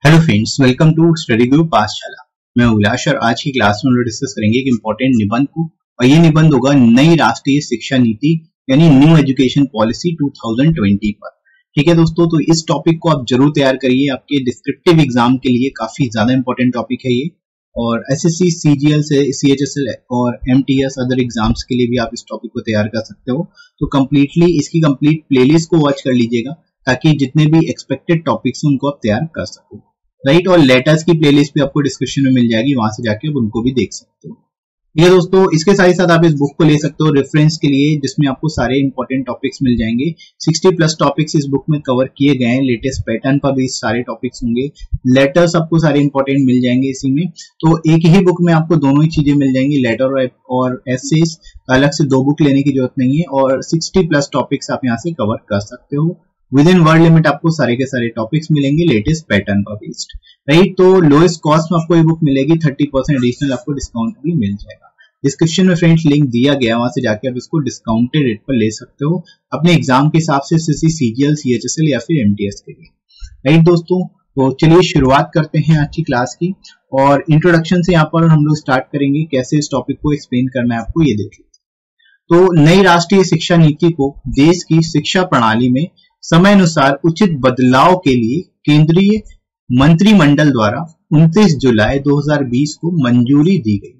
Hello friends, welcome to study Guru Pathshala. मैं उल्लास और आज की क्लास में हम लोग डिस्कस करेंगे एक इंपॉर्टेंट निबंध को, और ये निबंध होगा नई राष्ट्रीय शिक्षा नीति यानी न्यू एजुकेशन पॉलिसी 2020 पर। ठीक है दोस्तों, तो इस टॉपिक को आप जरूर तैयार करिए, आपके डिस्क्रिप्टिव एग्जाम के लिए काफी ज्यादा इंपॉर्टेंट टॉपिक है ये। और एसएससी, सीजीएल से सीएचएसएल और एमटीएस अदर एग्जाम्स के लिए भी आप इस टॉपिक को तैयार कर सकते हो। तो कंप्लीटली इसकी कंप्लीट प्लेलिस्ट को वॉच कर लीजिएगा ताकि जितने भी एक्सपेक्टेड टॉपिक्स हैं उनको आप तैयार कर सको। राइट, और लेटर्स की प्लेलिस्ट भी आपको डिस्क्रिप्शन में मिल जाएगी, वहां से जाके आप उनको भी देख सकते हो। ये दोस्तों, इसके साथ ही साथ आप इस बुक को ले सकते हो रेफरेंस के लिए, जिसमें आपको सारे इंपॉर्टेंट टॉपिक्स मिल जाएंगे। 60+ टॉपिक्स इस बुक में कवर किए गए हैं। लेटेस्ट पैटर्न पर भी सारे टॉपिक्स होंगे, लेटर्स आपको सारे इंपॉर्टेंट मिल जाएंगे इसी में। तो एक ही बुक में आपको दोनों ही चीजें मिल जाएंगी, लेटर और एसेस। अलग से 2 बुक लेने की जरूरत नहीं है, और 60+ टॉपिक्स आप यहाँ से कवर कर सकते हो। विद इन वर्ड लिमिट आपको सारे के सारे टॉपिक्स मिलेंगे लेटेस्ट पैटर्न पर बेस्ड। राइट, तो लोएस्ट कॉस्ट में आपको ये बुक मिलेगी, 30% एडिशनल आपको डिस्काउंट भी मिल जाएगा। डिस्क्रिप्शन में फ्रेंड्स लिंक दिया गया, वहां से जाके आप इसको डिस्काउंटेड रेट पर ले सकते हो अपने एग्जाम के हिसाब से, सीजीएल, सीएचएसएल या फिर एमटीएस के लिए। राइट दोस्तों, तो चलिए शुरुआत करते हैं आज की क्लास की। और इंट्रोडक्शन से यहाँ पर हम लोग स्टार्ट करेंगे, कैसे इस टॉपिक को एक्सप्लेन करना है आपको ये देख लीजिए। तो नई राष्ट्रीय शिक्षा नीति को देश की शिक्षा प्रणाली में समय अनुसार उचित बदलाव के लिए केंद्रीय मंत्रिमंडल द्वारा 29 जुलाई 2020 को मंजूरी दी गई।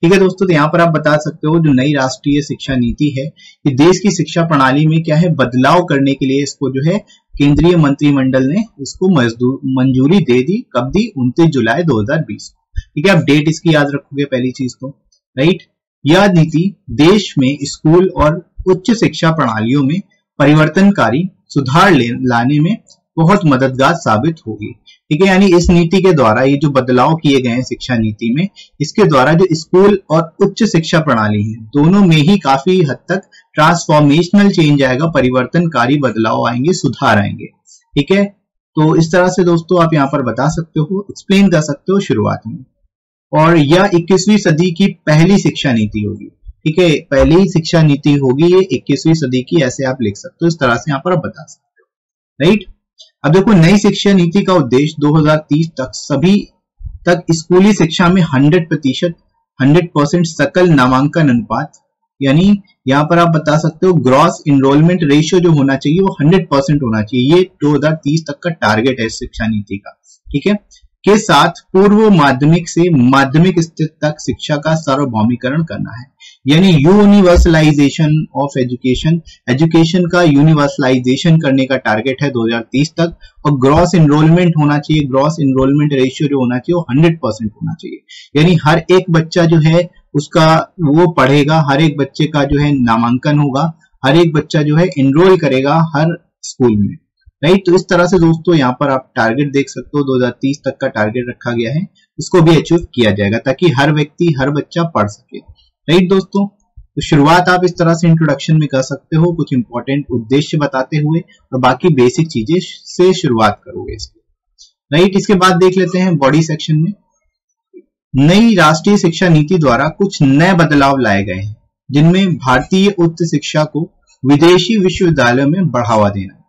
ठीक है दोस्तों, तो यहाँ पर आप बता सकते हो जो नई राष्ट्रीय शिक्षा नीति है, ये देश की शिक्षा प्रणाली में क्या है बदलाव करने के लिए इसको जो है केंद्रीय मंत्रिमंडल ने इसको मंजूरी दे दी। कब दी? 29 जुलाई 2020 को। ठीक है, आप डेट इसकी याद रखोगे पहली चीज तो। राइट, यह नीति देश में स्कूल और उच्च शिक्षा प्रणालियों में परिवर्तनकारी सुधार लाने में बहुत मददगार साबित होगी। ठीक है, यानी इस नीति के द्वारा ये जो बदलाव किए गए हैं शिक्षा नीति में, इसके द्वारा जो स्कूल और उच्च शिक्षा प्रणाली है दोनों में ही काफी हद तक ट्रांसफॉर्मेशनल चेंज आएगा, परिवर्तनकारी बदलाव आएंगे, सुधार आएंगे। ठीक है, तो इस तरह से दोस्तों आप यहाँ पर बता सकते हो, एक्सप्लेन कर सकते हो शुरुआत में। और यह 21वीं सदी की पहली शिक्षा नीति होगी। ठीक है, पहली शिक्षा नीति होगी ये 21वीं सदी की, ऐसे आप लिख सकते हो, इस तरह से यहाँ पर आप बता सकते हो। राइट, अब देखो नई शिक्षा नीति का उद्देश्य 2030 तक सभी तक स्कूली शिक्षा में 100% सकल नामांकन अनुपात, यानी यहाँ पर आप बता सकते हो ग्रॉस इनरोलमेंट रेशियो जो होना चाहिए वो 100% होना चाहिए। ये 2030 तक का टारगेट है शिक्षा नीति का। ठीक है, के साथ पूर्व माध्यमिक से माध्यमिक स्तर तक शिक्षा का सार्वभौमिकरण करना है, यानी यूनिवर्सलाइजेशन ऑफ एजुकेशन का यूनिवर्सलाइजेशन करने का टारगेट है 2030 तक। और ग्रॉस इनरोलमेंट होना चाहिए, ग्रॉस इनरोलमेंट रेशियो जो होना चाहिए वो 100% होना चाहिए, यानी हर एक बच्चा जो है उसका वो पढ़ेगा, हर एक बच्चे का जो है नामांकन होगा, हर एक बच्चा जो है एनरोल करेगा हर स्कूल में। राइट, तो इस तरह से दोस्तों यहाँ पर आप टारगेट देख सकते हो, 2030 तक का टारगेट रखा गया है, इसको भी अचीव किया जाएगा ताकि हर व्यक्ति, हर बच्चा पढ़ सके। राइट दोस्तों, तो शुरुआत आप इस तरह से इंट्रोडक्शन में कर सकते हो, कुछ इंपॉर्टेंट उद्देश्य बताते हुए, और बाकी बेसिक चीजें से शुरुआत करोगे इसकी। राइट, इसके बाद देख लेते हैं बॉडी सेक्शन में। नई राष्ट्रीय शिक्षा नीति द्वारा कुछ नए बदलाव लाए गए हैं, जिनमें भारतीय उच्च शिक्षा को विदेशी विश्वविद्यालयों में बढ़ावा देना,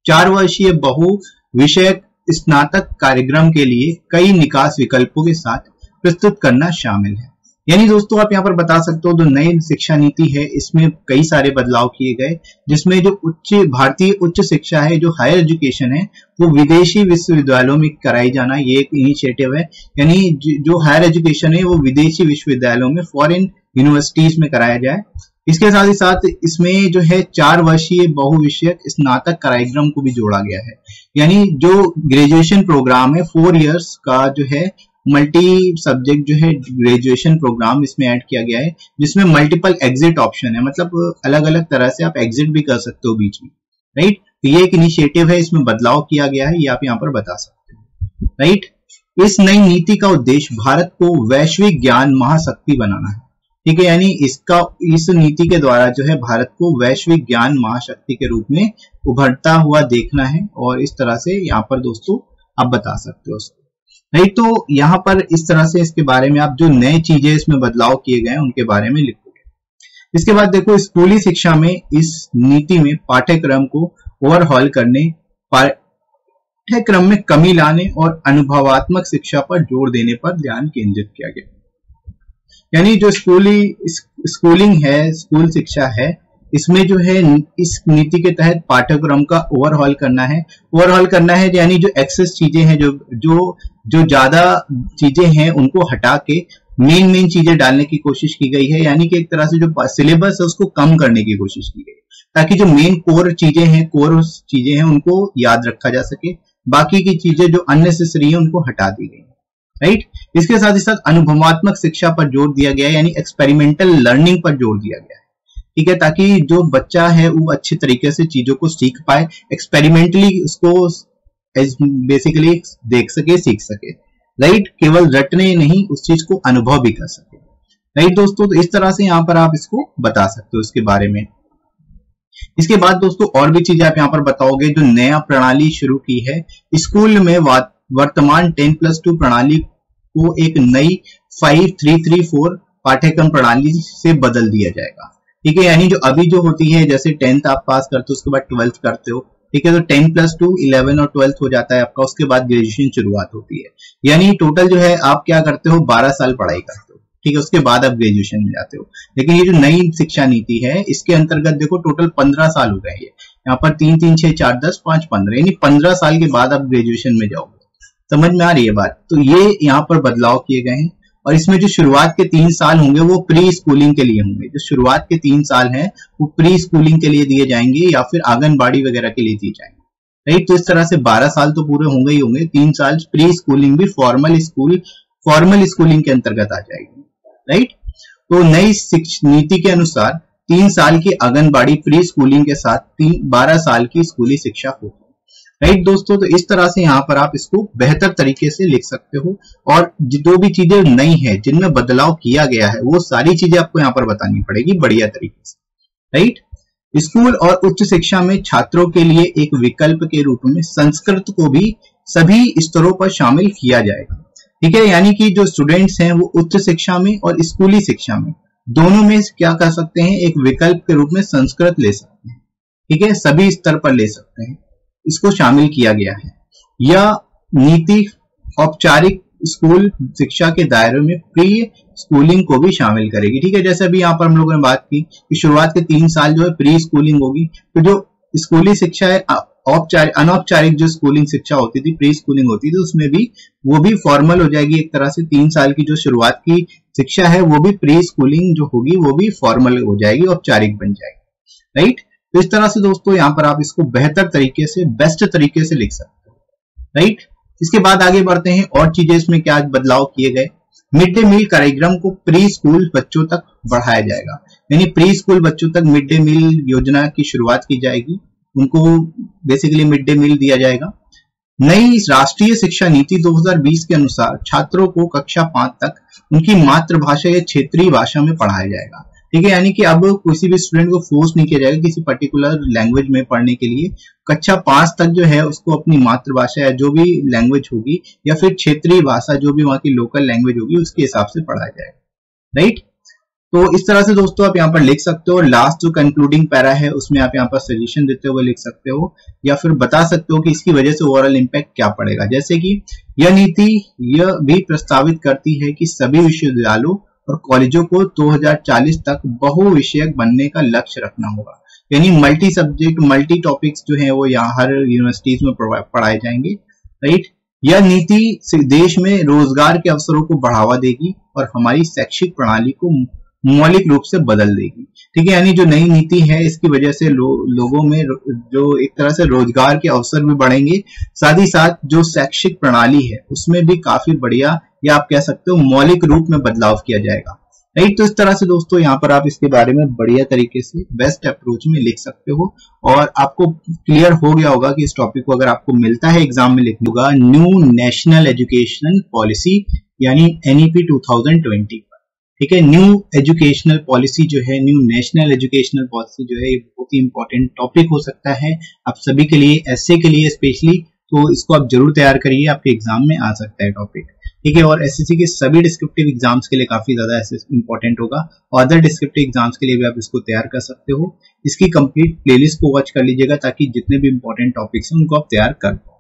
4 वर्षीय बहु विषयक स्नातक कार्यक्रम के लिए कई निकास विकल्पों के साथ प्रस्तुत करना शामिल है। यानी दोस्तों आप यहाँ पर बता सकते हो जो नई शिक्षा नीति है इसमें कई सारे बदलाव किए गए, जिसमें जो भारतीय उच्च शिक्षा है, जो हायर एजुकेशन है, वो विदेशी विश्वविद्यालयों में कराई जाना, ये एक इनिशिएटिव है। यानी जो हायर एजुकेशन है वो विदेशी विश्वविद्यालयों में, फॉरेन यूनिवर्सिटीज में कराया जाए। इसके साथ ही साथ इसमें जो है 4 वर्षीय बहुविषयक स्नातक कार्यक्रम को भी जोड़ा गया है, यानी जो ग्रेजुएशन प्रोग्राम है 4 इयर्स का जो है मल्टी सब्जेक्ट जो है ग्रेजुएशन प्रोग्राम इसमें ऐड किया गया है, जिसमें मल्टीपल एग्जिट ऑप्शन है, मतलब अलग अलग तरह से आप एग्जिट भी कर सकते हो बीच में। राइट, तो ये एक इनिशिएटिव है, इसमें बदलाव किया गया है, ये आप यहाँ पर बता सकते हो। राइट, इस नई नीति का उद्देश्य भारत को वैश्विक ज्ञान महाशक्ति बनाना है। ठीक है, यानी इस नीति के द्वारा जो है भारत को वैश्विक ज्ञान महाशक्ति के रूप में उभरता हुआ देखना है, और इस तरह से यहाँ पर दोस्तों आप बता सकते हो। नहीं तो यहाँ पर इस तरह से इसके बारे में आप जो नए चीजें इसमें बदलाव किए गए हैं उनके बारे में लिखोगे। इसके बाद देखो स्कूली शिक्षा में इस नीति में पाठ्यक्रम को ओवरहॉल करने, पाठ्यक्रम में कमी लाने और अनुभवात्मक शिक्षा पर जोर देने पर ध्यान केंद्रित किया गया। यानी जो स्कूलिंग है, स्कूल शिक्षा है, इसमें जो है इस नीति के तहत पाठ्यक्रम का ओवरहॉल करना है यानी जो एक्सेस चीजें हैं, जो ज्यादा चीजें हैं उनको हटा के मेन चीजें डालने की कोशिश की गई है। यानी कि एक तरह से जो सिलेबस है उसको कम करने की कोशिश की गई ताकि जो मेन कोर चीजें हैं उनको याद रखा जा सके, बाकी की चीजें जो अननेसेसरी है उनको हटा दी गई, राइट। इसके साथ ही साथ अनुभवात्मक शिक्षा पर जोर दिया गया है, यानी एक्सपेरिमेंटल लर्निंग पर जोर दिया गया है, ठीक है, ताकि जो बच्चा है वो अच्छे तरीके से चीजों को सीख पाए, एक्सपेरिमेंटली उसको बेसिकली देख सके, सीख सके, राइट। केवल रटने नहीं, उस चीज को अनुभव भी कर सके, राइट दोस्तों। तो इस तरह से यहाँ पर आप इसको बता सकते हो इसके बारे में। इसके बाद दोस्तों और भी चीजें आप यहाँ पर बताओगे। जो नया प्रणाली शुरू की है स्कूल में, वर्तमान 10+2 प्रणाली को एक नई 5334 पाठ्यक्रम प्रणाली से बदल दिया जाएगा, ठीक है। यानी जो अभी जो होती है, जैसे 10th आप पास करते हो उसके बाद 12th करते हो, ठीक है, तो 10+2 11 और 12th हो जाता है आपका, उसके बाद ग्रेजुएशन शुरुआत होती है। यानी टोटल जो है आप क्या करते हो, 12 साल पढ़ाई करते हो, ठीक है, उसके बाद आप ग्रेजुएशन में जाते हो। लेकिन ये जो नई शिक्षा नीति है इसके अंतर्गत देखो टोटल 15 साल हो गए, यहाँ पर 3 3 6 4 10 5 15, यानी 15 साल के बाद आप ग्रेजुएशन में जाओगे। समझ में आ रही है बात? तो ये यहाँ पर बदलाव किए गए हैं। और इसमें जो शुरुआत के 3 साल होंगे वो प्री स्कूलिंग के लिए होंगे। जो शुरुआत के 3 साल हैं वो प्री स्कूलिंग के लिए दिए जाएंगे या फिर आंगनबाड़ी वगैरह के लिए दिए जाएंगे, राइट। तो इस तरह से 12 साल तो पूरे होंगे ही होंगे, 3 साल प्री स्कूलिंग भी फॉर्मल स्कूलिंग के अंतर्गत आ जाएगी, राइट। तो नई नीति के अनुसार 3 साल की आंगनबाड़ी प्री स्कूलिंग के साथ 12 साल की स्कूली शिक्षा होगी, राइट दोस्तों। तो इस तरह से यहाँ पर आप इसको बेहतर तरीके से लिख सकते हो। और जो भी चीजें नई है, जिनमें बदलाव किया गया है, वो सारी चीजें आपको यहाँ पर बतानी पड़ेगी बढ़िया तरीके से, राइट। स्कूल और उच्च शिक्षा में छात्रों के लिए एक विकल्प के रूप में संस्कृत को भी सभी स्तरों पर शामिल किया जाएगा, ठीक है। यानी कि जो स्टूडेंट्स हैं वो उच्च शिक्षा में और स्कूली शिक्षा में दोनों में क्या कर सकते हैं, एक विकल्प के रूप में संस्कृत ले सकते हैं, ठीक है, सभी स्तर पर ले सकते हैं, इसको शामिल किया गया है। यह नीति औपचारिक स्कूल शिक्षा के दायरे में प्री स्कूलिंग को भी शामिल करेगी, ठीक है। जैसे अभी यहाँ पर हम लोगों ने बात की कि शुरुआत के 3 साल जो है प्री स्कूलिंग होगी, तो जो स्कूली शिक्षा है, अनौपचारिक जो स्कूलिंग शिक्षा होती थी, प्री स्कूलिंग होती थी, उसमें भी वो भी फॉर्मल हो जाएगी एक तरह से। 3 साल की जो शुरुआत की शिक्षा है वो भी प्री स्कूलिंग जो होगी वो भी फॉर्मल हो जाएगी, औपचारिक बन जाएगी, राइट। तो इस तरह से दोस्तों यहाँ पर आप इसको बेहतर तरीके से, बेस्ट तरीके से लिख सकते हो, राइट। इसके बाद आगे बढ़ते हैं और चीजें इसमें क्या बदलाव किए गए। मिड डे मील कार्यक्रम को प्री स्कूल बच्चों तक बढ़ाया जाएगा, यानी प्री स्कूल बच्चों तक मिड डे मील योजना की शुरुआत की जाएगी, उनको बेसिकली मिड डे मील दिया जाएगा। नई राष्ट्रीय शिक्षा नीति 2020 के अनुसार छात्रों को कक्षा 5 तक उनकी मातृभाषा या क्षेत्रीय भाषा में पढ़ाया जाएगा, ठीक है। यानी कि अब किसी भी स्टूडेंट को फोर्स नहीं किया जाएगा किसी पर्टिकुलर लैंग्वेज में पढ़ने के लिए। कक्षा 5 तक जो है उसको अपनी मातृभाषा या जो भी लैंग्वेज होगी या फिर क्षेत्रीय भाषा जो भी वहां की लोकल लैंग्वेज होगी उसके हिसाब से पढ़ाया जाएगा, राइट। तो इस तरह से दोस्तों आप यहाँ पर लिख सकते हो। लास्ट जो कंक्लूडिंग पैरा है उसमें आप यहाँ पर सजेशन देते हुए लिख सकते हो या फिर बता सकते हो कि इसकी वजह से ओवरऑल इम्पैक्ट क्या पड़ेगा। जैसे कि यह नीति यह भी प्रस्तावित करती है कि सभी विश्वविद्यालयों और कॉलेजों को 2040 तक बहुविषयक बनने का लक्ष्य रखना होगा, यानी मल्टी सब्जेक्ट, मल्टी टॉपिक्स जो है वो यहाँ हर यूनिवर्सिटीज में पढ़ाए जाएंगे, राइट। यह नीति देश में रोजगार के अवसरों को बढ़ावा देगी और हमारी शैक्षिक प्रणाली को मौलिक रूप से बदल देगी, ठीक है। यानी जो नई नीति है इसकी वजह से लोगों में जो एक तरह से रोजगार के अवसर भी बढ़ेंगे, साथ ही साथ जो शैक्षिक प्रणाली है उसमें भी काफी बढ़िया या आप कह सकते हो मौलिक रूप में बदलाव किया जाएगा, राइट। तो इस तरह से दोस्तों यहाँ पर आप इसके बारे में बढ़िया तरीके से बेस्ट अप्रोच में लिख सकते हो और आपको क्लियर हो गया होगा कि इस टॉपिक को अगर आपको मिलता है एग्जाम में लिखना होगा न्यू नेशनल एजुकेशन पॉलिसी यानी NEP 2020, ठीक है। न्यू एजुकेशनल पॉलिसी जो है, न्यू नेशनल एजुकेशनल पॉलिसी जो है, ये बहुत ही इंपॉर्टेंट टॉपिक हो सकता है आप सभी के लिए, एसए के लिए स्पेशली। तो इसको आप जरूर तैयार करिए, आपके एग्जाम में आ सकता है टॉपिक, ठीक है। और एसएससी के सभी डिस्क्रिप्टिव एग्जाम्स के लिए काफी ज्यादा इंपॉर्टेंट होगा। अदर डिस्क्रिप्टिव एग्जाम्स के लिए भी आप इसको तैयार कर सकते हो। इसकी कंप्लीट प्लेलिस्ट को वॉच कर लीजिएगा ताकि जितने भी इंपॉर्टेंट टॉपिक्स हैं उनको आप तैयार कर पाओ।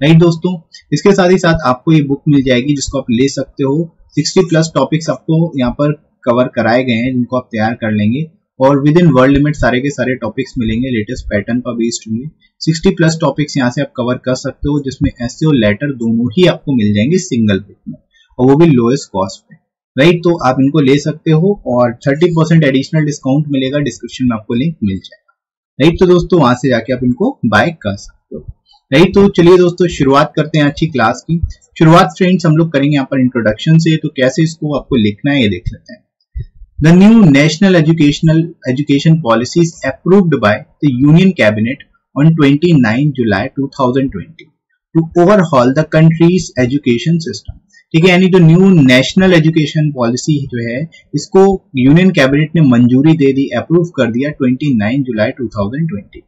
राइट दोस्तों, इसके साथ ही साथ आपको ये बुक मिल जाएगी जिसको आप ले सकते हो। 60+ टॉपिक्स आपको यहाँ पर कवर कराए गए हैं जिनको आप तैयार कर लेंगे और विद इन वर्ड लिमिट सारे के सारे टॉपिक्स मिलेंगे, लेटेस्ट पैटर्न पर बेस्ड होंगे। 60+ टॉपिक्स यहाँ से आप कवर कर सकते हो जिसमें एसे और लेटर दोनों ही आपको मिल जाएंगे सिंगल बुक में, और वो भी लोएस्ट कॉस्ट पे। राइट, तो आप इनको ले सकते हो और 30% एडिशनल डिस्काउंट मिलेगा, डिस्क्रिप्शन में आपको लिंक मिल जाएगा। राइट, तो दोस्तों वहां से जाके आप इनको बाय कर सकते हो। राइट, तो चलिए दोस्तों शुरुआत करते हैं अच्छी क्लास की। शुरुआत फ्रेंड्स हम लोग करेंगे यहाँ पर इंट्रोडक्शन से, तो कैसे इसको आपको लिखना है ये देख लेते हैं। The new national education policy is approved by the Union Cabinet on 29 July 2020 to overhaul the country's education system। ठीक है, यानी जो न्यू नेशनल एजुकेशन पॉलिसी जो है इसको यूनियन कैबिनेट ने मंजूरी दे दी, अप्रूव कर दिया 29 जुलाई 2020,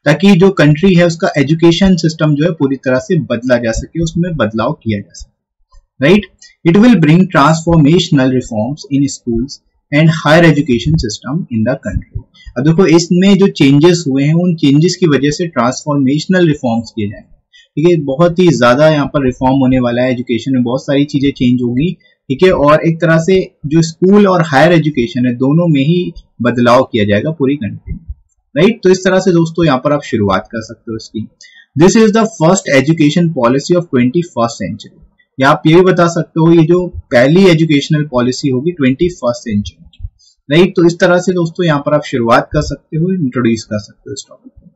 ताकि जो कंट्री है उसका एजुकेशन सिस्टम जो है पूरी तरह से बदला जा सके, उसमें बदलाव किया जा सके। Right, it will bring transformational reforms in schools and higher education system in the country. अब देखो इसमें जो चेंजेस हुए हैं उन चेंजेस की वजह से ट्रांसफॉर्मेशनल रिफॉर्म्स किए जाएंगे। ठीक है, बहुत ही ज्यादा यहाँ पर रिफॉर्म होने वाला है, एजुकेशन में बहुत सारी चीजें चेंज होगी। ठीक है, और एक तरह से जो स्कूल और हायर एजुकेशन है दोनों में ही बदलाव किया जाएगा पूरी कंट्री में। राइट, तो इस तरह से दोस्तों यहाँ पर आप शुरुआत कर सकते हो इसकी। This is the first education policy of 21st century. या आप ये भी बता सकते हो ये जो पहली एजुकेशनल पॉलिसी होगी 21st सेंचुरी की। राइट, तो इस तरह से दोस्तों यहाँ पर आप शुरुआत कर सकते हो, इंट्रोड्यूस कर सकते हो इस टॉपिक को।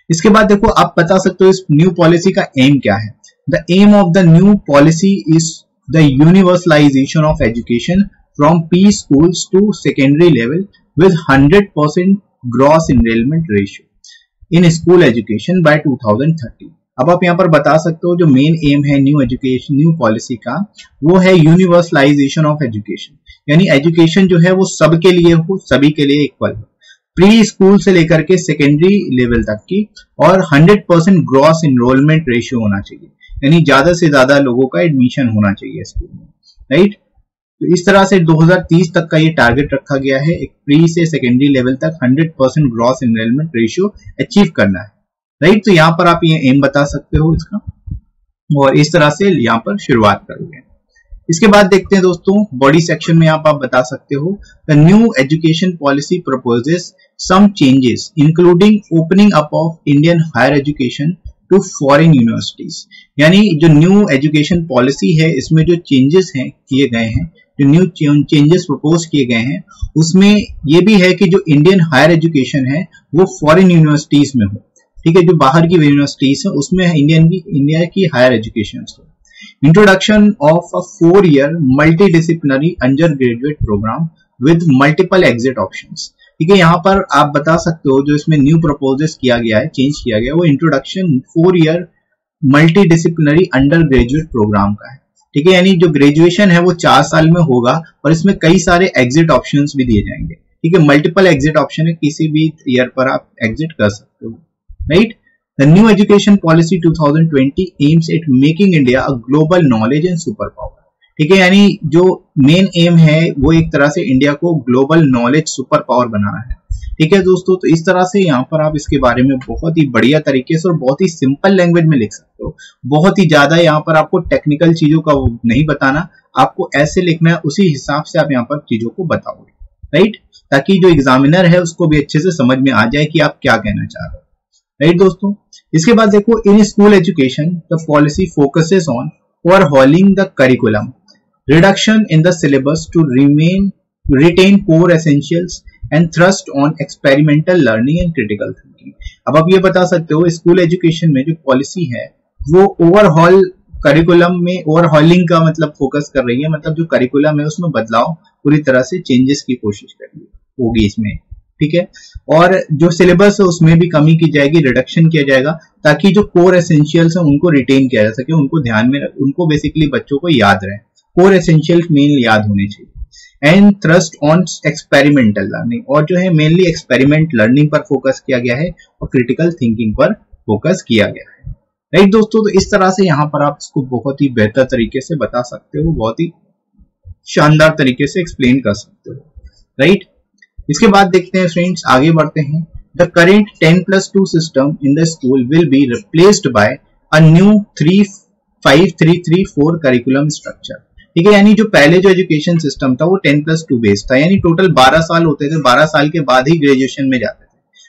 इसके बाद देखो आप बता सकते हो इस न्यू पॉलिसी का एम क्या है। The aim of the new policy is the universalisation of education from pre schools to secondary level with 100% gross enrolment ratio in school education by 2030। अब आप यहाँ पर बता सकते हो जो मेन एम है न्यू पॉलिसी का वो है यूनिवर्सलाइजेशन ऑफ एजुकेशन, यानी एजुकेशन जो है वो सबके लिए हो, सभी के लिए इक्वल हो, प्री स्कूल से लेकर के सेकेंडरी लेवल तक की, और 100% ग्रॉस एनरोलमेंट रेशियो होना चाहिए, यानी ज्यादा से ज्यादा लोगों का एडमिशन होना चाहिए स्कूल में। राइट, तो इस तरह से 2030 तक का ये टारगेट रखा गया है, एक प्री से सेकेंडरी लेवल तक 100% ग्रॉस एनरोलमेंट रेशियो अचीव करना है। राइट, तो यहाँ पर आप ये एम बता सकते हो इसका, और इस तरह से यहाँ पर शुरुआत करोगे। इसके बाद देखते हैं दोस्तों बॉडी सेक्शन में आप बता सकते हो the new education policy proposes some changes including opening up of Indian higher education to foreign universities. यानी जो न्यू एजुकेशन पॉलिसी है इसमें जो चेंजेस हैं किए गए हैं, जो न्यू चेंजेस प्रपोज किए गए हैं उसमें ये भी है कि जो इंडियन हायर एजुकेशन है वो फॉरेन यूनिवर्सिटीज में हो। ठीक है, जो बाहर की यूनिवर्सिटीज है उसमें इंडिया की हायर एजुकेशन हो। Introduction of a 4-year multidisciplinary undergraduate programme with multiple exit options. ठीक है, यहाँ पर आप बता सकते हो जो इसमें न्यू प्रपोजेस किया गया है, चेंज किया गया है, वो introduction 4-year multidisciplinary undergraduate programme का है। ठीक है, यानी जो ग्रेजुएशन है वो 4 साल में होगा और इसमें कई सारे एग्जिट ऑप्शंस भी दिए जाएंगे। ठीक है, मल्टीपल एग्जिट ऑप्शन है, किसी भी ईयर पर आप एग्जिट कर सकते हो। Right, the new education policy 2020 aims at making India a global knowledge and superpower। ठीक है, यानी जो मेन एम है वो एक तरह से इंडिया को ग्लोबल नॉलेज सुपर पावर बनाना है। ठीक है दोस्तों, तो इस तरह से यहाँ पर आप इसके बारे में बहुत ही बढ़िया तरीके से और बहुत ही सिंपल लैंग्वेज में लिख सकते हो। बहुत ही ज्यादा यहाँ पर आपको टेक्निकल चीजों का नहीं बताना, आपको ऐसे लिखना है, उसी हिसाब से आप यहाँ पर चीजों को बताओगे। राइट, ताकि जो एग्जामिनर है उसको भी अच्छे से समझ में आ जाए कि आप क्या कहना चाह रहे हो। राइट दोस्तों, इसके बाद देखो in school education the policy focuses on overhauling the curriculum, reduction in the syllabus to retain core essentials and thrust on experimental learning and critical thinking. अब आप ये बता सकते हो स्कूल एजुकेशन में जो पॉलिसी है वो ओवरहॉल करिकुलम में, ओवरहॉलिंग का मतलब फोकस कर रही है, मतलब जो करिकुलम है उसमें बदलाव पूरी तरह से चेंजेस की कोशिश कर रही होगी इसमें। ठीक है, और जो सिलेबस है उसमें भी कमी की जाएगी, रिडक्शन किया जाएगा, ताकि जो कोर एसेंशियल्स हैं उनको रिटेन किया जा सके, उनको ध्यान में, उनको बेसिकली बच्चों को याद रहे, कोर एसेंशियल्स मेन याद होने चाहिए। And thrust on experimental learning, और जो है मेनली एक्सपेरिमेंट लर्निंग पर फोकस किया गया है और क्रिटिकल थिंकिंग पर फोकस किया गया है। राइट दोस्तों, तो इस तरह से यहाँ पर आप इसको बहुत ही बेहतर तरीके से बता सकते हो, बहुत ही शानदार तरीके से एक्सप्लेन कर सकते हो। राइट, इसके बाद देखते हैं फ्रेंड्स, आगे बढ़ते हैं। The current 10+2 system in the school will be replaced by a new 35334 curriculum structure. ठीक है, यानी जो पहले जो एजुकेशन सिस्टम था वो 10+2 बेस्ड था, यानी टोटल 12 साल होते थे, 12 साल के बाद ही ग्रेजुएशन में जाते थे।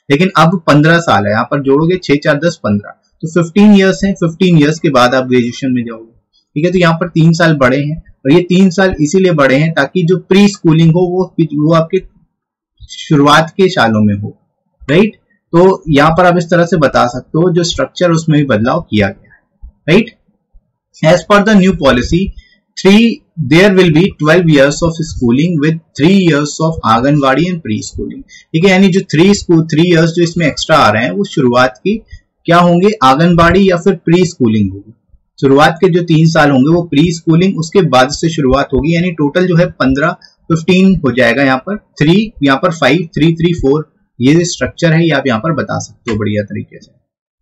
लेकिन अब 15 साल है, यहाँ पर जोड़ोगे 6 4 10 15, तो 15 ईयर्स है, 15 ईयर्स के बाद आप ग्रेजुएशन में जाओगे। ठीक है, तो यहाँ पर 3 साल बड़े हैं, और ये 3 साल इसीलिए बड़े हैं ताकि जो प्री स्कूलिंग हो वो आपके शुरुआत के सालों में हो। राइट, तो यहाँ पर आप इस तरह से बता सकते हो जो स्ट्रक्चर उसमें भी बदलाव किया गया है। Right, as per the new policy there will be 12 years of schooling with 3 years of anganwadi and pre schooling. ठीक है, यानी जो 3 years जो इसमें एक्स्ट्रा आ रहे हैं वो शुरुआत की क्या होंगे, आंगनवाड़ी या फिर प्री स्कूलिंग होगी। शुरुआत के जो 3 साल होंगे वो प्री स्कूलिंग, उसके बाद से शुरुआत होगी, यानी टोटल जो है 15 हो जाएगा। यहाँ पर 3, यहाँ पर 5 3 3 4 ये स्ट्रक्चर है, ये आप यहाँ पर बता सकते हो बढ़िया तरीके से।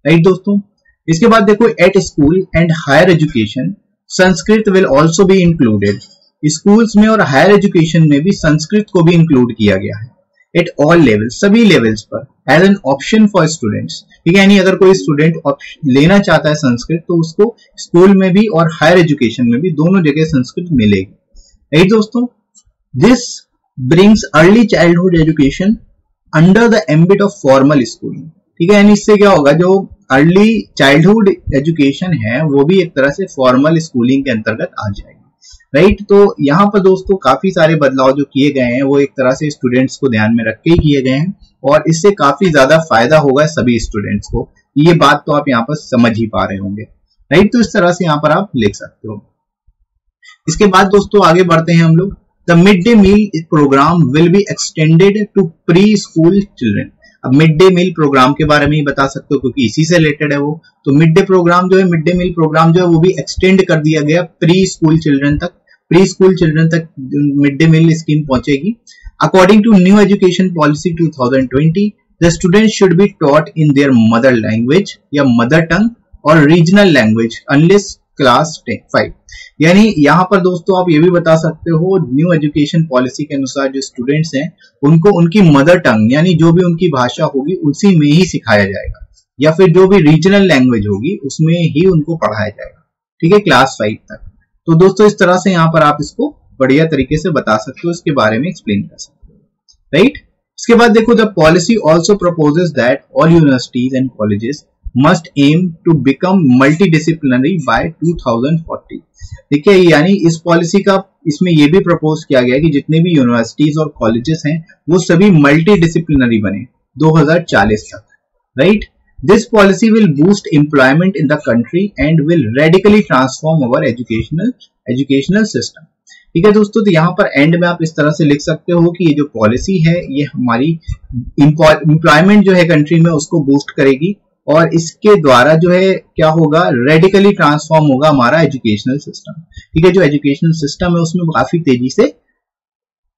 राइट दोस्तों, इसके बाद देखो at school and higher education Sanskrit will also be included. Schools में और हायर एजुकेशन में भी संस्कृत को भी इंक्लूड किया गया है। एट ऑल लेवल, सभी लेवल्स पर, as an option for students. ठीक है, यानी अगर कोई स्टूडेंट लेना चाहता है संस्कृत तो उसको स्कूल में भी और हायर एजुकेशन में भी दोनों जगह संस्कृत मिलेगी। राइट दोस्तों, this brings early childhood education under the ambit of formal schooling. ठीक है, यानी इससे क्या होगा, जो अर्ली चाइल्डहुड एजुकेशन है वो भी एक तरह से फॉर्मल स्कूलिंग के अंतर्गत आ जाएगी। राइट, तो यहाँ पर दोस्तों काफी सारे बदलाव जो किए गए हैं वो एक तरह से स्टूडेंट्स को ध्यान में रख के ही किए गए हैं, और इससे काफी ज्यादा फायदा होगा सभी स्टूडेंट्स को। ये बात तो आप यहाँ पर समझ ही पा रहे होंगे। राइट, तो इस तरह से यहाँ पर आप लिख सकते हो। इसके बाद दोस्तों आगे बढ़ते हैं हम लोग। The mid day meal programme will be extended to pre school children. अब मिड डे मील प्रोग्राम के बारे में ही बता सकते हो क्योंकि इसी से रिलेटेड है वो। तो मिड डे प्रोग्राम जो है, मिड डे मील प्रोग्राम जो है वो भी एक्सटेंड कर दिया गया प्री स्कूल चिल्ड्रन तक। प्री स्कूल चिल्ड्रन तक मिड डे मील स्कीम पहुंचेगी। According to new education policy 2020, the student should be taught in their mother language या मदर टंग और रीजनल लैंग्वेज अनलेस क्लास 5। यानी यहाँ पर दोस्तों आप ये भी बता सकते हो, न्यू एजुकेशन पॉलिसी के अनुसार जो स्टूडेंट्स हैं उनको उनकी मदर टंग यानी जो भी उनकी भाषा होगी उसी में ही सिखाया जाएगा, या फिर जो भी रीजनल लैंग्वेज होगी उसमें ही उनको पढ़ाया जाएगा। ठीक है, क्लास 5 तक। तो दोस्तों इस तरह से यहाँ पर आप इसको बढ़िया तरीके से बता सकते हो, इसके बारे में एक्सप्लेन कर सकते हो। राइट, इसके बाद देखो, the policy also proposes that all universities and colleges must aim to become multidisciplinary by 2040। देखिए, यानी इस पॉलिसी का इसमें ये भी प्रपोज किया गया है कि जितने भी यूनिवर्सिटीज और कॉलेजेस हैं वो सभी मल्टीडिसिप्लिनरी बने 2040 तक। Right, this policy will boost employment in the country and will radically transform our educational system. ठीक है दोस्तों, तो यहाँ पर एंड में आप इस तरह से लिख सकते हो कि ये जो पॉलिसी है ये हमारी एम्प्लॉयमेंट जो है कंट्री में उसको बूस्ट करेगी, और इसके द्वारा जो है क्या होगा, रेडिकली ट्रांसफॉर्म होगा हमारा एजुकेशनल सिस्टम। ठीक है, जो एजुकेशनल सिस्टम है उसमें काफी तेजी से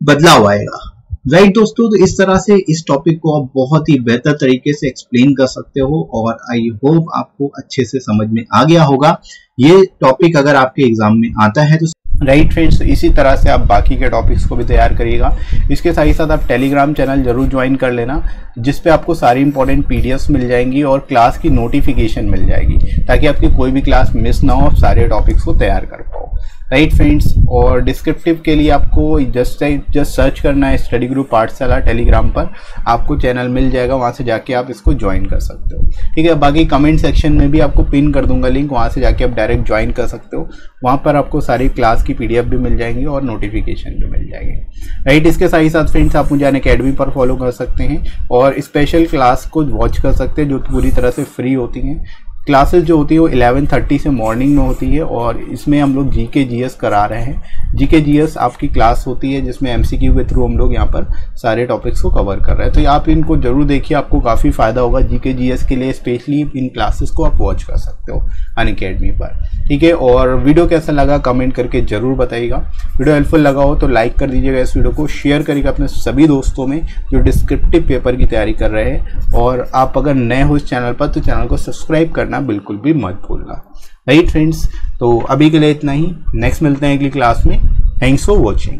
बदलाव आएगा। राइट दोस्तों, तो इस तरह से इस टॉपिक को आप बहुत ही बेहतर तरीके से एक्सप्लेन कर सकते हो, और आई होप आपको अच्छे से समझ में आ गया होगा। ये टॉपिक अगर आपके एग्जाम में आता है तो राइट फ्रेंड्स, इसी तरह से आप बाकी के टॉपिक्स को भी तैयार करिएगा। इसके साथ ही साथ आप टेलीग्राम चैनल जरूर ज्वाइन कर लेना, जिस पे आपको सारी इंपॉर्टेंट पीडीएफ्स मिल जाएंगी और क्लास की नोटिफिकेशन मिल जाएगी, ताकि आपकी कोई भी क्लास मिस ना हो, आप सारे टॉपिक्स को तैयार कर पाओ। राइट फ्रेंड्स, और डिस्क्रिप्टिव के लिए आपको जस्ट सर्च करना है स्टडी ग्रुप पाठशाला टेलीग्राम पर, आपको चैनल मिल जाएगा, वहाँ से जाके आप इसको ज्वाइन कर सकते हो। ठीक है, बाकी कमेंट सेक्शन में भी आपको पिन कर दूंगा लिंक, वहाँ से जाके आप डायरेक्ट ज्वाइन कर सकते हो। वहाँ पर आपको सारी क्लास की पीडीएफ भी मिल जाएंगी और नोटिफिकेशन भी मिल जाएंगे। राइट, इसके साथ ही साथ फ्रेंड्स आप मुझे अनअकैडमी पर फॉलो कर सकते हैं और स्पेशल क्लास को वॉच कर सकते हैं जो पूरी तरह से फ्री होती हैं। क्लासेस जो होती है वो 11:30 से मॉर्निंग में होती है, और इसमें हम लोग जीके जीएस करा रहे हैं। जीके जीएस आपकी क्लास होती है जिसमें एमसीक्यू के थ्रू हम लोग यहाँ पर सारे टॉपिक्स को कवर कर रहे हैं। तो आप इनको जरूर देखिए, आपको काफ़ी फायदा होगा। जीके जीएस के लिए स्पेशली इन क्लासेस को आप वॉच कर सकते हो अनअकैडमी पर। ठीक है, और वीडियो कैसा लगा कमेंट करके जरूर बताइएगा। वीडियो हेल्पफुल लगा हो तो लाइक कर दीजिएगा, इस वीडियो को शेयर करिएगा अपने सभी दोस्तों में जो डिस्क्रिप्टिव पेपर की तैयारी कर रहे हैं। और आप अगर नए हो इस चैनल पर तो चैनल को सब्सक्राइब करना बिल्कुल भी मत भूलना। राइट फ्रेंड्स, तो अभी के लिए इतना ही, नेक्स्ट मिलते हैं अगली क्लास में। Thanks for watching.